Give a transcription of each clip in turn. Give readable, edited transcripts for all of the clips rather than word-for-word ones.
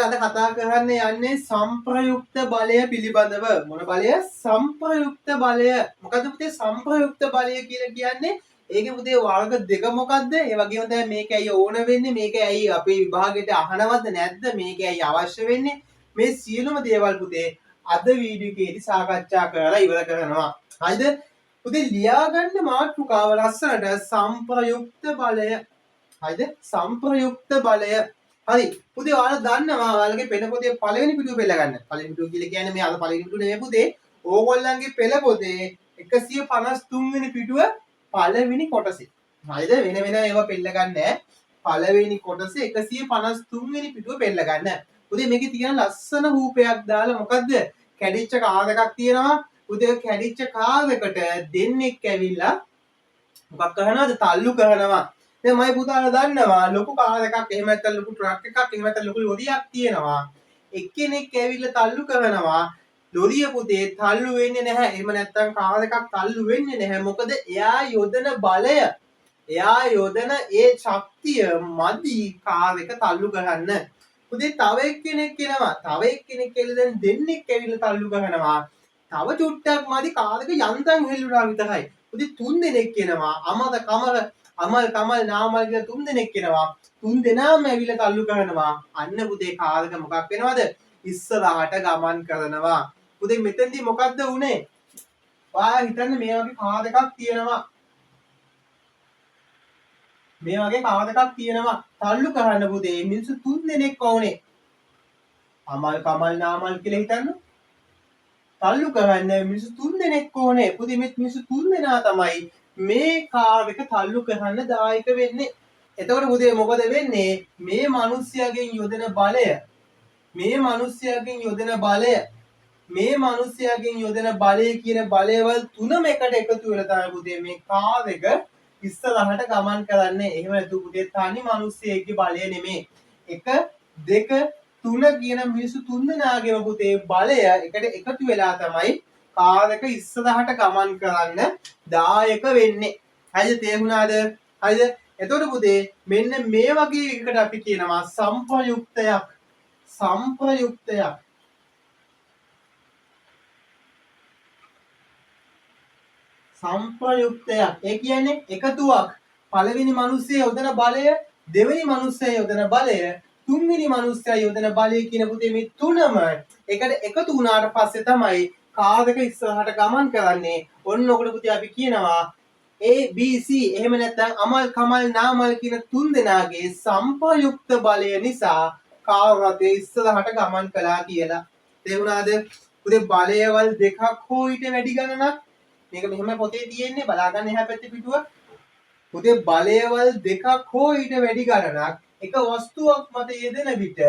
අද කතා කරන්න යන්නේ සම්ප්‍රයුක්ත බලය පිළිබඳව. මොන බලය? සම්ප්‍රයුක්ත බලය. මොකද පුතේ සම්ප්‍රයුක්ත බලය කියලා කියන්නේ? ඒකේ පුතේ වර්ග දෙක මොකද්ද? ඒ වගේම තමයි මේක ඇයි ඕන වෙන්නේ? මේක ඇයි අපේ විභාගයට අහනවද නැද්ද? මේක ඇයි අවශ්‍ය වෙන්නේ? මේ සියලුම දේවල් පුතේ අද වීඩියෝ එකේදී සාකච්ඡා කරලා ඉවර කරනවා. හරිද? පුතේ ලියාගන්න මාතෘකාව ලස්සනට සම්ප්‍රයුක්ත බලය. හරිද? සම්ප්‍රයුක්ත බලය. හරි. පුතේ ඔයාලා දන්නවා ඔයාලගේ පෙළ පොතේ පළවෙනි පිටුව පෙළ ගන්න. පළවෙනි පිටුව කියලා කියන්නේ මේ අද පළවෙනි පිටුව නෙමෙයි පුතේ. ඕගොල්ලන්ගේ පෙළ පොතේ 153 වෙනි පිටුව පළවෙනි කොටසේ. හරිද? වෙන වෙන ඒවා පෙළ ගන්න නෑ. පළවෙනි කොටසේ 153 වෙනි පිටුව පෙළ ගන්න. පුතේ මේකේ තියෙන ලස්සන රූපයක් දාලා මොකද්ද? කැඩිච්ච කාර් එකක් තියෙනවා. පුතේ කැඩිච්ච කාර් එකට දෙන්නෙක් ඇවිල්ලා මොකක් කරනවද? තල්ලු කරනවා. දැන් මයි පුතාලා දන්නවා ලොකු කාර් එකක් එහෙම නැත්නම් ලොකු ට්‍රක් එකක් එහෙම නැත්නම් ලොකු ලොරියක් තියෙනවා. එක්කෙනෙක් ඇවිල්ලා තල්ලු කරනවා. ලොරිය පුතේ තල්ලු වෙන්නේ නැහැ. එහෙම නැත්නම් කාර් එකක් තල්ලු වෙන්නේ නැහැ. මොකද එයා යොදන බලය, එයා යොදන ඒ ශක්තිය මදි කාර් එක තල්ලු කරන්න. පුතේ තව එක්කෙනෙක් එනවා. තව එක්කෙනෙක් කියලා දැන් දෙන්නෙක් ඇවිල්ලා තල්ලු කරනවා. තව චුට්ටක් මදි කාර් එක යන්තම් හෙල්ලුණා විතරයි. පුතේ තුන් දෙනෙක් එනවා. අමල් කමල් නාමල් කියලා තුන් දෙනෙක් එනවා. තුන් දෙනාම ඇවිල්ලා තල්ලු කරනවා. අන්න පුතේ කාර් එක මොකක් වෙනවද? ඉස්සරහට ගමන් කරනවා. පුතේ මෙතෙන්දී මොකද්ද උනේ? ඔයා හිතන්න මේ වගේ කාර් එකක් තියෙනවා. මේ වගේ කාර් එකක් තියෙනවා. තල්ලු කරන්න පුතේ මිනිස්සු තුන් දෙනෙක් වුනේ. අමල් කමල් නාමල් කියලා හිතන්න. තල්ලු කරන්න මිනිස්සු තුන් දෙනෙක් ඕනේ. පුතේ මේ මිනිස්සු තුන් දෙනා තමයි මේ කාර් එක තල්ලු කරන්න දායක වෙන්නේ. එතකොට පුතේ මොකද වෙන්නේ? මේ මිනිස්යාගෙන් යොදන බලය, මේ මිනිස්යාගෙන් යොදන බලය, මේ මිනිස්යාගෙන් යොදන බලය කියන බලයවල් තුනම එකට එකතු වෙලා තමයි පුතේ මේ කාර් එක ඉස්සරහට ගමන් කරන්නේ. එහෙම නැතු පුතේ තනි මිනිස්සෙක්ගේ බලය නෙමෙයි. 1 2 3 කියන මිනිස්සු තුන් දෙනාගේම පුතේ බලය එකට එකතු වෙලා තමයි කාර් එක ඉස්සරහට ගමන් කරන්න දායක වෙන්නේ. හරිද? තේරුණාද? හරිද? එතකොට පුතේ මෙන්න මේ වගේ එකකට අපි කියනවා සම්ප්‍රයුක්තයක්. සම්ප්‍රයුක්තයක්. සම්ප්‍රයුක්තයක්. ඒ කියන්නේ එකතුවක්. පළවෙනි මිනිස්සේ යොදන බලය, දෙවෙනි මිනිස්සේ යොදන බලය, තුන්වෙනි මිනිස්යා යොදන බලය කියන පුතේ මේ තුනම එකට එකතු වුණාට පස්සේ තමයි කාර් එක ඉස්සරහට ගමන් කරන්නේ. ඔන්න ඔකට පුතේ අපි කියනවා A B C එහෙම නැත්නම් අමල් කමල් නාමල් කියන තුන් දෙනාගේ සම්ප්‍රයුක්ත බලය නිසා කාර් රථය ඉස්සරහට ගමන් කළා කියලා. තේරුණාද? පුතේ බලයවල් දෙකක් හෝ ඊට වැඩි ගණනක් මේක මෙහෙම පොතේ තියෙන්නේ බලා ගන්න එහා පැත්තේ පිටුව. පුතේ බලයවල් දෙකක් හෝ ඊට වැඩි ගණනක් එක වස්තුවක් මත යෙදෙන විට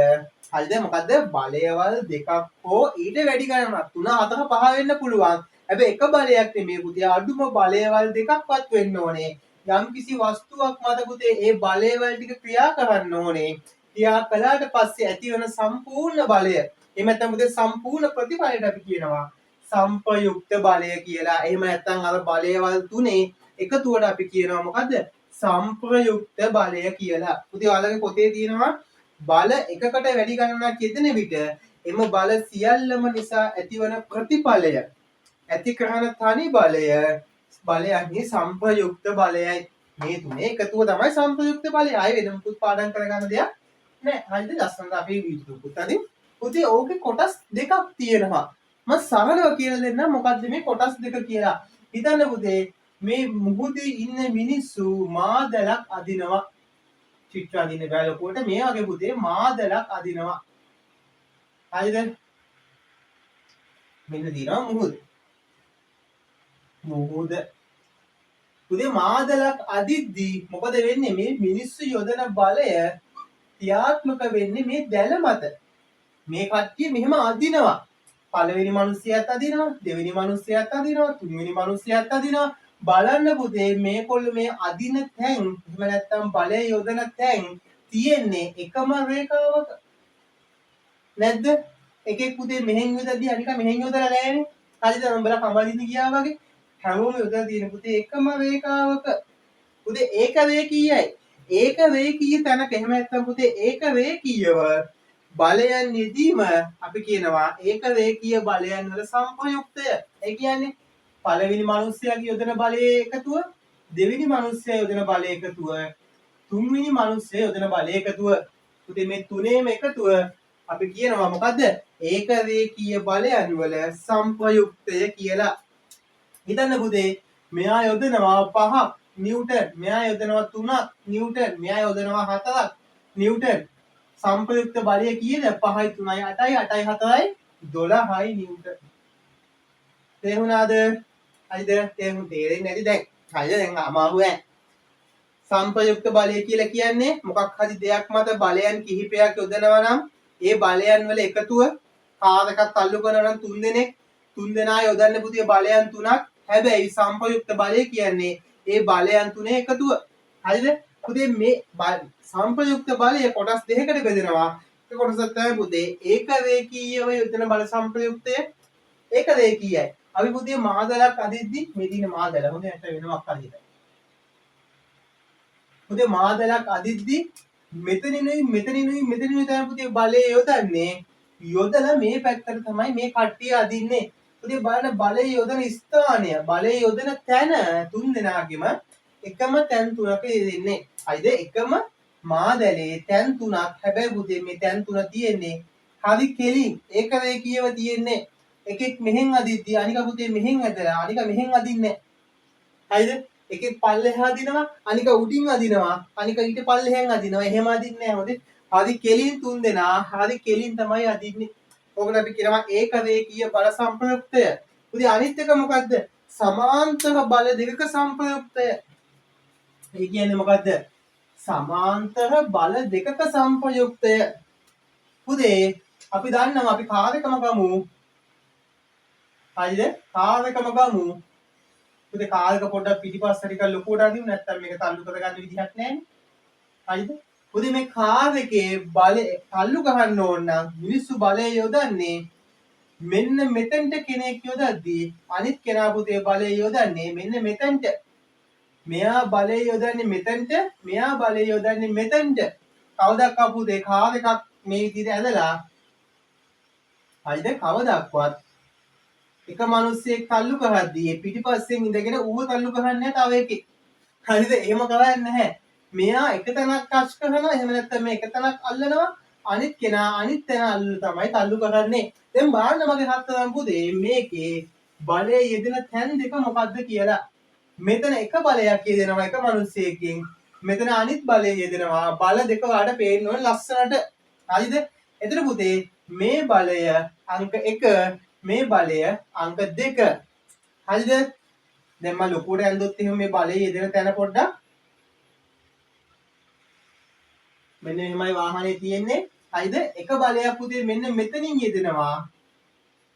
හරිද? මොකද්ද? බලයවල් දෙකක් හෝ ඊට වැඩි ගණනක් 3 4 5 වෙන්න පුළුවන්. හැබැයි එක බලයක් නෙමෙයි පුතේ අඩුම බලයවල් දෙකක්වත් වෙන්න ඕනේ. යම්කිසි වස්තුවක් මත පුතේ ඒ බලයවල් ටික ක්‍රියා කරන්න ඕනේ. ක්‍රියා කළාට පස්සේ ඇතිවන සම්පූර්ණ බලය එහෙම නැත්නම් පුතේ සම්පූර්ණ ප්‍රතිඵලයට අපි කියනවා සම්ප්‍රයුක්ත බලය කියලා. එහෙම නැත්නම් අර බලයවල් තුනේ එකතුවට අපි කියනවා මොකද්ද? සම්ප්‍රයුක්ත බලය කියලා. පුතේ ඔයාලගේ පොතේ තියෙනවා බල එකකට වැඩි ගණනක් යෙදෙන විට එම බල සියල්ලම නිසා ඇතිවන ප්‍රතිඵලය ඇති කරන තනි බලයන්ගේ සම්ප්‍රයුක්ත බලයයි. මේ තුනේ එකතුව තමයි සම්ප්‍රයුක්ත බලය. ආයෙ වෙන මුකුත් පාඩම් කරගන්න දෙයක් නෑ. හරිද? ලස්සනට අපි වීඩියෝකුත් අදින්. පුතේ ඕකේ කොටස් දෙකක් තියෙනවා. මම සරලව කියලා දෙන්නම් මොකද්ද මේ කොටස් දෙක කියලා. හිතන්න පුතේ මේ මුහුදේ ඉන්න මිනිස්සු මාදලක් අදිනවා. චිත්‍ර අදින්න බෑ ලොකුවට මේ වගේ පුතේ මාදලක් අදිනවා. හරිද? මෙන්න දිනවා මුහුද. මුහුද. පුතේ මාදලක් අදිද්දී මොකද වෙන්නේ? මේ මිනිස්සු යොදන බලය ක්‍රියාත්මක වෙන්නේ මේ දැල මත. මේ කට්ටිය මෙහෙම අදිනවා. පළවෙනි මිනිස්සයාත් අදිනවා, දෙවෙනි මිනිස්සයාත් අදිනවා, තුන්වෙනි මිනිස්සයාත් අදිනවා. බලන්න පුතේ මේකොල්ල මේ අදින තැන් එහෙම නැත්නම් බලය යොදන තැන් තියෙන්නේ එකම රේඛාවක. නැද්ද? එකෙක් පුතේ මෙහෙන් යොදද්දී අනික මෙහෙන් යොදලා නැහැනේ. හරිද? උඹලා කමලින්ද ගියා වගේ. හැමෝම යොදලා තියෙන පුතේ එකම රේඛාවක. පුතේ ඒක රේඛීයයි. ඒක රේඛීය තැනක එහෙම නැත්නම් පුතේ ඒක රේඛීයව බලයන් යෙදීම අපි කියනවා ඒක රේඛීය බලයන් වල සංප්‍රයුක්තය. ඒ කියන්නේ පළවෙනි මිනිස්යාගේ යොදන බලයේ එකතුව, දෙවෙනි මිනිස්යා යොදන බලයේ එකතුව, තුන්වෙනි මිනිස්යා යොදන බලයේ එකතුව. පුතේ මේ තුනේම එකතුව අපි කියනවා මොකද්ද? ඒක රේඛීය බලයන් වල සංප්‍රයුක්තය කියලා. හිතන්න පුතේ මෙයා යොදනවා 5ක් නිව්ටන්, මෙයා යොදනවා 3ක් නිව්ටන්, මෙයා යොදනවා 4ක් නිව්ටන්. සංප්‍රයුක්ත බලය කීයද? 5යි 3යි 8යි 8යි 4යි 12යි නිව්ටන්. තේරුණාද? හරිද? තේරෙන්නේ නැති දැන්. හරිද? දැන් අමාරු ඈ. සංප්‍රයුක්ත බලය කියලා කියන්නේ මොකක් හරි දෙයක් මත බලයන් කිහිපයක් යොදනවා නම් ඒ බලයන් වල එකතුව කාරකක් තල්ලු කරනවා නම් තුන් දෙනා යොදන්න පුතේ බලයන් තුනක්. හැබැයි සංප්‍රයුක්ත බලය කියන්නේ ඒ බලයන් තුනේ එකතුව. හරිද? පුතේ මේ සංප්‍රයුක්ත බලය කොටස් දෙකකට බෙදෙනවා. ඒ කොටස තමයි පුතේ ඒක රේඛීයව යොදන බල සංප්‍රයුක්තය. ඒක රේඛීයයි. අපි පුතේ මාදලක් අදිද්දි මේ දින මාදල හොඳ නැට වෙනවක් අදින්න. පුතේ මාදලක් අදිද්දි මෙතනිනුයි තමයි පුතේ බලය යොදන්නේ. යොදලා මේ පැත්තට තමයි මේ කට්ටිය අදින්නේ. පුතේ බලන්න බලය යොදන ස්ථානය, බලය යොදන තැන තුන් දෙනාගෙම එකම තැන් තුනක යෙදෙන්නේ. හරිද? එකම මාදලේ තැන් තුනක්. හැබැයි පුතේ මේ තැන් තුන තියෙන්නේ හරි කෙලින්. ඒක රේඛීයව තියෙන්නේ. එකෙක් මෙහෙන් අදිද්දි අනික පුතේ මෙහෙන් ඇදලා අනික මෙහෙන් අදින්නේ. හරිද? එකෙක් පල්ලෙහා අදිනවා අනික උඩින් අදිනවා අනික ඊට පල්ලෙහෙන් අදිනවා. එහෙම අදින්නේ නැහැ. හොඳේ හරි කෙලින් තුන් දෙනා හරි කෙලින් තමයි අදින්නේ. ඕකට අපි කියනවා ඒක රේඛීය බල සංප්‍රයුක්තය. පුතේ අනිත් එක මොකද්ද? සමාන්තර බල දෙකක සංප්‍රයුක්තය. ඒ කියන්නේ මොකද්ද? සමාන්තර බල දෙකක සංප්‍රයුක්තය. පුතේ අපි දන්නවා අපි කාර්යකම ගමු. හරිද? කාර්යකම ගමු. පුතේ කාර්යක පොඩ්ඩක් පිටිපස්සට ටිකක් ලොකුවට අදිමු නැත්නම් මේක තල්ලු කරගන්න විදිහක් නැහැ. හරිද? පුතේ මේ කාර්යකේ බලය තල්ලු ගහන්න ඕන නම් මිනිස්සු බලය යොදන්නේ මෙන්න මෙතෙන්ට කෙනෙක් යොදද්දී අනිත් කෙනා පුතේ බලය යොදන්නේ මෙන්න මෙතෙන්ට. මෙයා බලය යොදන්නේ මෙතෙන්ට, මෙයා බලය යොදන්නේ මෙතෙන්ට. කවදාවත් පුතේ කාර්යකක් මේ විදිහට ඇදලා හරිද? කවදාවත් එක මිනිස්සෙක් තල්ලු කරද්දී පිටිපස්සෙන් ඉඳගෙන ඌව තල්ලු කරන්නේ තව එකෙක්. හරිද? එහෙම කරන්නේ නැහැ. මෙයා එක තැනක් ටච් කරනවා. එහෙම නැත්නම් මේ එක තැනක් අල්ලනවා. අනිත් කෙනා අනිත් තැන අල්ලලා තමයි තල්ලු කරන්නේ. දැන් බලන්න මගේ හතරම් පුතේ මේකේ බලය යෙදෙන තැන් දෙක මොකද්ද කියලා. මෙතන එක බලයක් යෙදෙනවා එක මිනිස්සෙකින්. මෙතන අනිත් බලය යෙදෙනවා. බල දෙක වඩ පේන්න ඕන ලස්සනට. හරිද? එතන පුතේ මේ බලය අංක 1 මේ බලය අංක 2. හරිද? දැන් මම ලොකුවට ඇඳුත් එහෙම මේ බලය යෙදෙන තැන පොඩ්ඩක් මෙන්න මෙහෙමයි වාහනේ තියෙන්නේ. හරිද? එක බලයක් පුතේ මෙන්න මෙතනින් යෙදෙනවා.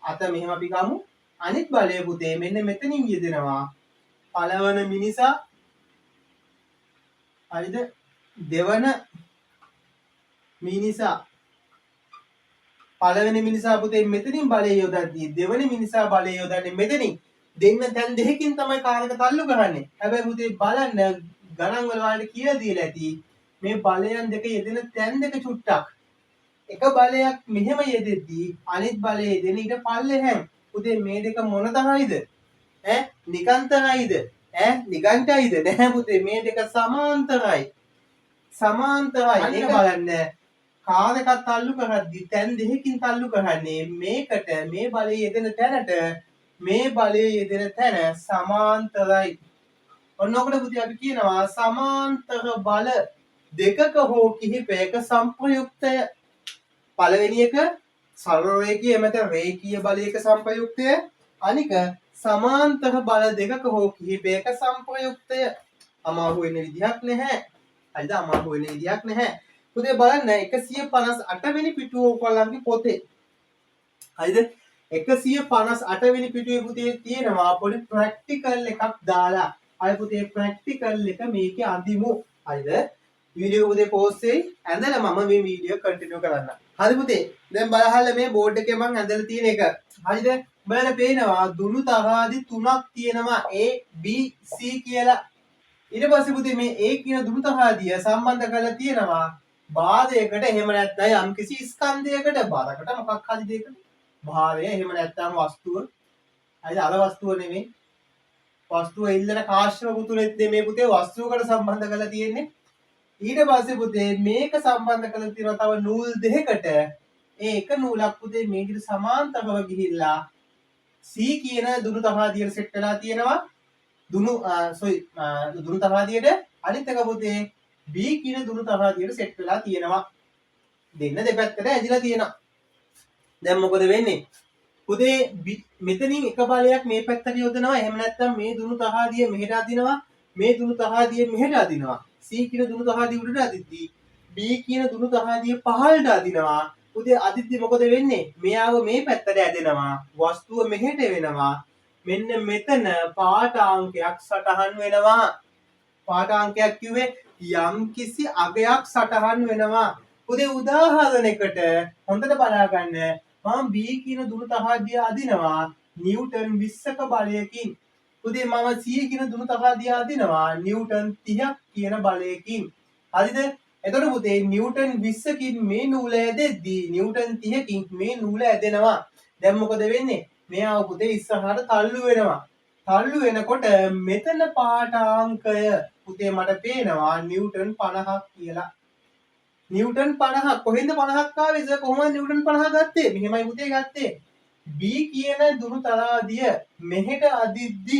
අත මෙහෙම අපි ගමු. අනිත් බලය පුතේ මෙන්න මෙතනින් යෙදෙනවා. පළවන මිනිසා හරිද? දෙවන මිනිසා පළවෙනි මිනිසා පුතේ මෙතනින් බලය යොදද්දී දෙවෙනි මිනිසා බලය යොදන්නේ මෙතනින්. දෙන්න තැන් දෙකකින් තමයි කාර්යක තල්ලු කරන්නේ. හැබැයි පුතේ බලන්න ගණන් වල වලට කියලා දීලා ඇති. මේ බලයන් දෙක යෙදෙන තැන් දෙක චුට්ටක්. එක බලයක් මෙහෙම යෙදෙද්දී අනිත් බලය යෙදෙන ඊට පල්ලෙහෙන්. පුතේ මේ දෙක මොන තරයිද? නිකාන්තරයිද? නිගණ්ඨයිද? නැහැ පුතේ මේ දෙක සමාන්තරයි. සමාන්තරයි. ඒක බලන්න. කාර්යයක් තල්ලු කරද්දී තැන් දෙකකින් තල්ලු කරන්නේ මේකට මේ බලය යෙදෙන තැනට මේ බලය යෙදෙන තැන සමාන්තරයි. ඔන්නෝකට පුතේ අපි කියනවා සමාන්තර බල දෙකක හෝ කිහිපයක සංප්‍රයුක්තය. පළවෙනි එක සරල රේඛීය මත රේඛීය බලයක සංප්‍රයුක්තය. අනික සමාන්තර බල දෙකක හෝ කිහිපයක සංප්‍රයුක්තය. අමාරු වෙන විදිහක් නැහැ. හරිද? අමාරු වෙන විදිහක් නැහැ. පුතේ බලන්න 158 වෙනි පිටුව ඔයගොල්ලන්ගේ පොතේ. හරිද? 158 වෙනි පිටුවේ පුතේ තියෙනවා පොඩි ප්‍රැක්ටිකල් එකක් දාලා. අය පුතේ ප්‍රැක්ටිකල් එක මේකේ අඳිමු. හරිද? වීඩියෝ පුතේ පෝස්ට් වෙයි. ඇඳලා මම මේ වීඩියෝ කන්ටිනියු කරන්න. හරි පුතේ. දැන් බලහල්ල මේ බෝඩ් එකේ මම ඇඳලා තියෙන එක. හරිද? බලන්න පේනවා දුනු තරාදි තුනක් තියෙනවා A B C කියලා. ඊට පස්සේ පුතේ මේ A කියන දුනු තරාදිය සම්බන්ධ කරලා තියෙනවා බාධයකට එහෙම නැත්නම් යම්කිසි ස්කන්ධයකට බාධකට මොකක් හරි දෙයකට භාවය එහෙම නැත්නම් වස්තුව හරිද අර වස්තුව නෙමෙයි වස්තුව ඉල්ලන කාශ්‍යප පුතුලෙත් මේ පුතේ වස්තුවකට සම්බන්ධ කරලා තියෙන්නේ ඊට පස්සේ පුතේ මේක සම්බන්ධ කරලා තියෙනවා තව නූල් දෙකකට ඒ එක නූලක් පුතේ මේකට සමාන්තරව ගිහිල්ලා C කියන දුනු තහාදියට සෙට් වෙලා තියෙනවා දුනු දුනු තහාදියට අනිත් එක පුතේ B කියන දුනු තහාදියට සෙට් වෙලා තියෙනවා දෙන්න දෙපැත්තට ඇදිලා තියෙනවා දැන් මොකද වෙන්නේ පුතේ මෙතනින් එක බලයක් මේ පැත්තට යොදනවා එහෙම නැත්නම් මේ දුනු තහාදිය මෙහෙට අදිනවා මේ දුනු තහාදිය මෙහෙට අදිනවා C කියන දුනු තහාදිය උඩට අදිද්දී B කියන දුනු තහාදිය පහළට අදිනවා පුතේ අදිද්දී මොකද වෙන්නේ මෙයාව මේ පැත්තට ඇදෙනවා වස්තුව මෙහෙට වෙනවා මෙන්න මෙතන පාඨාංකයක් සටහන් වෙනවා පාඨාංකයක් කිව්වේ යම්කිසි අගයක් සටහන් වෙනවා පුතේ උදාහරණයකට හොඳට බලා ගන්න මම B කියන දුරු තහාදිය අදිනවා නිව්ටන් 20ක බලයකින් පුතේ මම C කියන දුරු තහාදිය අදිනවා නිව්ටන් 30ක් කියන බලයකින් හරිද එතකොට පුතේ නිව්ටන් 20කින් මේ නූල ඇදෙද්දී නිව්ටන් 30කින් මේ නූල ඇදෙනවා දැන් මොකද වෙන්නේ මෙයාව පුතේ ඉස්සරහට තල්ලු වෙනවා තල්ලු වෙනකොට මෙතන පාඨාංකය පුතේ මට පේනවා නිව්ටන් 50ක් කියලා නිව්ටන් 50ක් කොහෙන්ද 50ක් ආවේ සර් කොහොමද නිව්ටන් 50 ගත්තේ මෙහෙමයි පුතේ ගත්තේ B කියන දුරු තරාදිය මෙහෙට අදිද්දි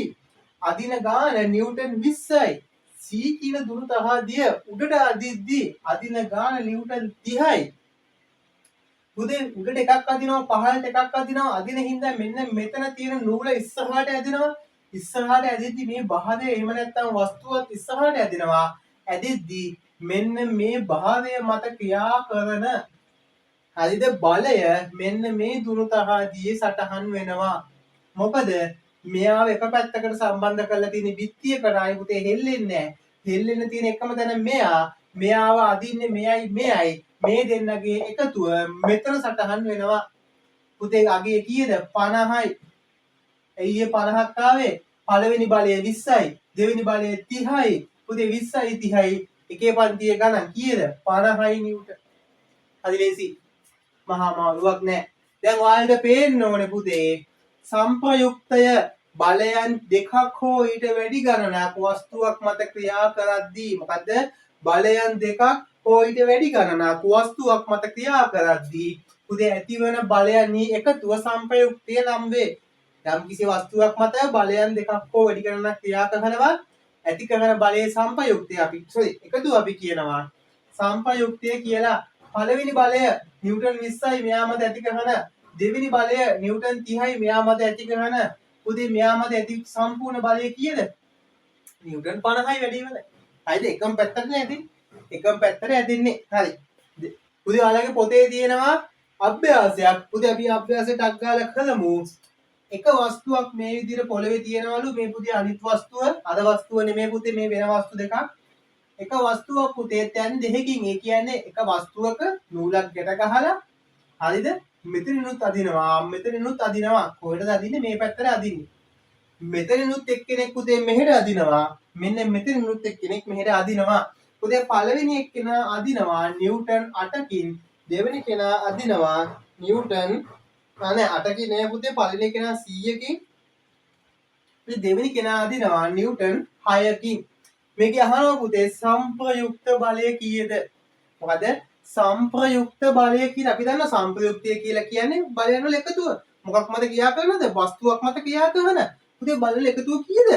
අදින ගාන නිව්ටන් 20යි C කියන දුරු තරාදිය උඩට අදිද්දි අදින ගාන නිව්ටන් 30යි පුතේ උඩට එකක් අදිනවා පහළට එකක් අදිනවා අදින හින්දා මෙන්න මෙතන තියෙන නූල ඉස්සරහට ඇදිනවා ඉස්සරහට ඇදිද්දි මේ භාවය එහෙම නැත්නම් වස්තුවත් ඉස්සරහට ඇදිනවා ඇදිද්දි මෙන්න මේ භාවය මත ක්‍රියා කරන හරිද බලය මෙන්න මේ දුරු තහාදියේ සටහන් වෙනවා මොකද මෙයාව එක පැත්තකට සම්බන්ධ කරලා තියෙන බිත්තියකට ආයි පුතේ හෙල්ලෙන්නේ නැහැ හෙල්ලෙන්න තියෙන එකම තැන මෙයාව අදින්නේ මෙයයි මේ දෙන්නගේ එකතුව මෙතන සටහන් වෙනවා පුතේ අගේ කීයද 50යි එయ్యේ 50ක් ආවේ පළවෙනි බලය 20යි දෙවෙනි බලය 30යි පුතේ 20යි 30යි එකේ පන්තියේ ගණන් කීයද 50යි නිව්ටන් හරි ලේසි මහා මාළුවක් නෑ දැන් ඔයාලට පේන්න ඕනේ පුතේ සම්ප්‍රයුක්තය බලයන් දෙකක් හෝ ඊට වැඩි ගණනක් වස්තුවක් මත ක්‍රියා කරද්දී මොකද බලයන් දෙකක් හෝ ඊට වැඩි ගණනක් වස්තුවක් මත ක්‍රියා කරද්දී පුතේ ඇතිවන බලයන් එකතුව සම්ප්‍රයුක්තය නම් වේ යම් කිසි වස්තුවක් මත බලයන් දෙකක් හෝ වැඩි ගණනක් ක්‍රියා කරනවා ඇති කරන බලයේ සම්ප්‍රයුක්තය එකතුව අපි කියනවා සම්ප්‍රයුක්තය කියලා පළවෙනි බලය නිව්ටන් 20යි මෙයා මත ඇති කරන දෙවෙනි බලය නිව්ටන් 30යි මෙයා මත ඇති කරන පුතේ මෙයා මත ඇති සම්පූර්ණ බලය කීයද නිව්ටන් 50යි වැඩි වෙන හරිද එකම පැත්තට නේද එකම පැත්තට ඇදින්නේ හරි පුතේ ඔයාලගේ පොතේ තියෙනවා අභ්‍යාසයක් පුතේ අපි අභ්‍යාසයට ටක් ගාලා කරමු එක වස්තුවක් මේ විදිහට පොළවේ තියෙනවලු මේ පුතේ අනිත් වස්තුව අර වස්තුව නෙමෙයි පුතේ මේ වෙන වස්තු දෙකක් එක වස්තුවක් පුතේ තැන් දෙකකින් ඒ කියන්නේ එක වස්තුවක නූලක් ගැට ගහලා හරිද මෙතනිනුත් අදිනවා කොහෙටද අදින්නේ මේ පැත්තට අදින්නේ මෙතනිනුත් එක්කෙනෙක් පුතේ මෙහෙට අදිනවා මෙන්න මෙතනිනුත් එක්කෙනෙක් මෙහෙට අදිනවා පුතේ පළවෙනි එක්කෙනා අදිනවා නිව්ටන් 8කින් දෙවෙනි කෙනා අදිනවා නිව්ටන් 8කින් නේ පුතේ පළවෙනි කෙනා 100කින් දෙවෙනි කෙනා අදිනවා නිව්ටන් 6කින් මේක අහනවා පුතේ සම්ප්‍රයුක්ත බලය කීයද මොකද සම්ප්‍රයුක්ත බලය කියලා අපි දන්නා සම්ප්‍රයුක්තය කියලා කියන්නේ බලයන් වල එකතුව මොකක් මත ක්‍රියා කරනද වස්තුවක් මත ක්‍රියා කරන පුතේ බලවල එකතුව කීයද